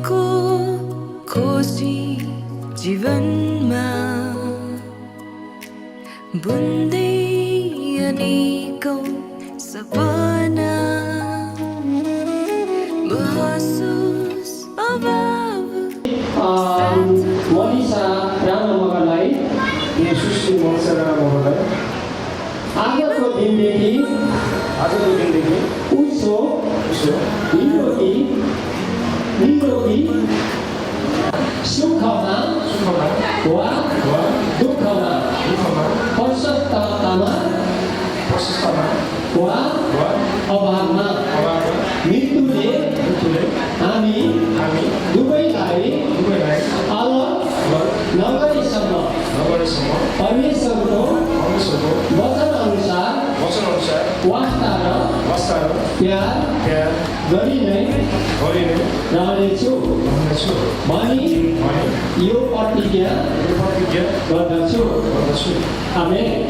को खुसी जीवनमा बुन्दै अनेकौं सपना महसुस अभाव मनिषा राणा मगरलाई सुश्री मनिषा राणा मगरलाई आजको दिनदेखि उसो निरोगी सुखमा वा दुःखमा प्रशस्ततामा वा अभावमा मृत्युले हामी दुवैलाई अलग नगरेसम्म परमेश्वरको वचन अनुसार वास्ता र प्यार गरी नै रहनेछु भनी यो प्रतिज्ञा गर्दछु। आमेन।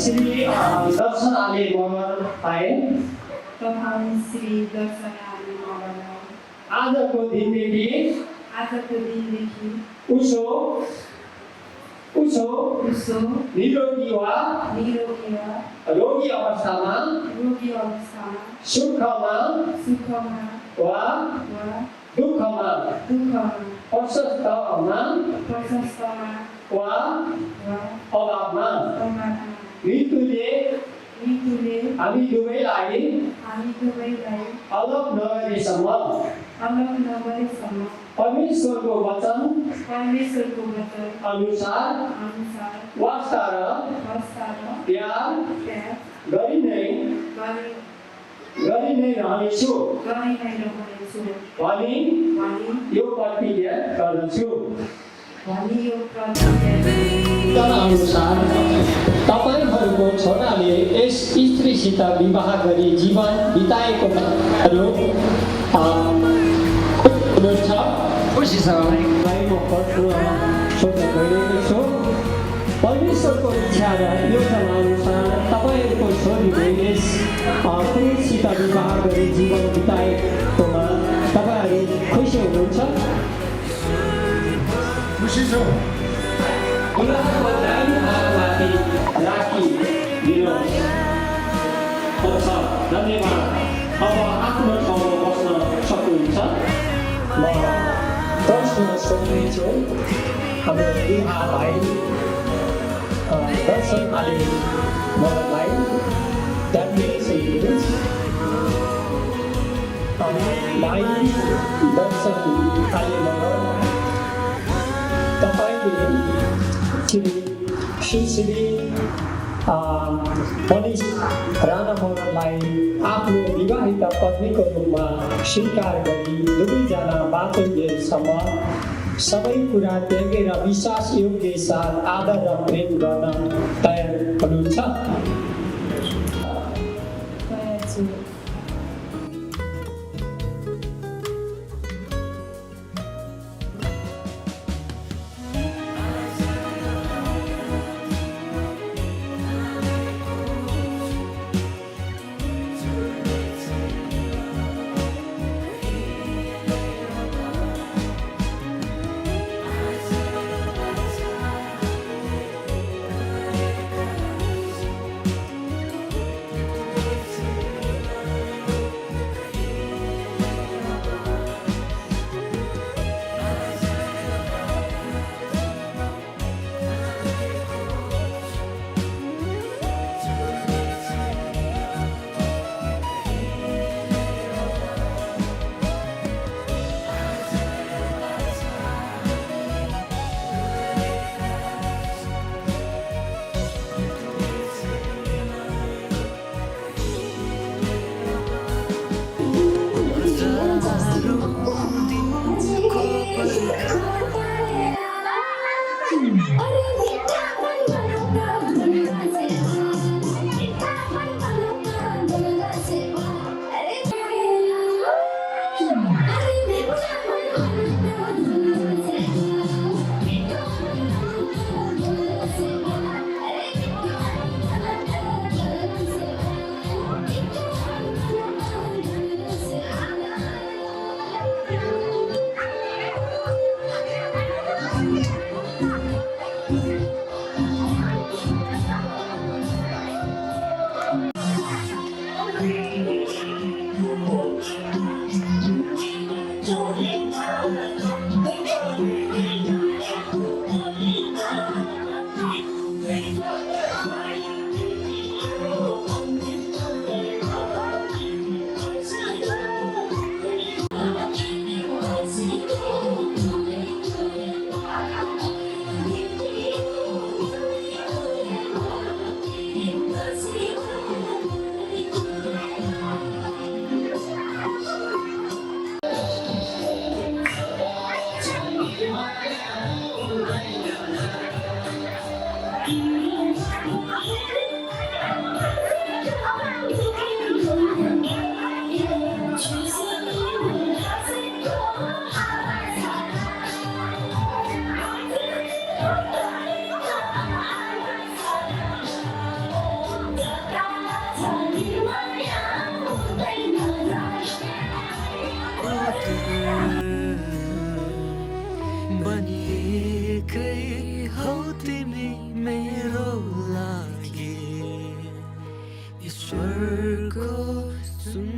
श्री दर्शन आले मगर आए आजको दिनदेखि उसो निरोगी वा रोगी अवस्थामा सुखमा वा दुःखमा प्रशस्तमा वा अभावमा मृत्युले हामी दुवैलाई अलग नगरेसम्म परमेश्वरको वचन अनुसार वास्ता र प्यार गरी नै रहनेछु भनी यो प्रतिज्ञा गर्दछु। अनुसार तपाईहरूको छोराले यस स्त्रीसित विवाह गरी जीवन बिताएको हुनुहुन्छ। खुसी छ म सोध्न गइरहेको छु। परमेश्वरको इच्छा र योजना अनुसार तपाईँहरूको छोरीले यस पुरुषसित विवाह गरी जीवन बिताएकोमा तपाईँहरू खुसी हुनुहुन्छ? खुसी छु। गुलाबको दाहिने हातमाथि राखी दिनुहोस्। धन्यवाद। अब आफ्नो ठाउँमा बस्न सक्नुहुन्छ। म प्रश्न सोध्नेछु। हाम्रो विवाह भाइ दर्शन आले मगरलाई भाइ दर्शन आले मगर तपाईँले श्री मनिषा राणा मगरलाई आफ्नो विवाहित पत्नीको रूपमा स्वीकार गरी दुवैजना बाटोसम्म सबै कुरा त्यागेर विश्वास योग्य साथ आदर र प्रेम गर्न तयार हुनुहुन्छ? स्वर्ग सुन्दर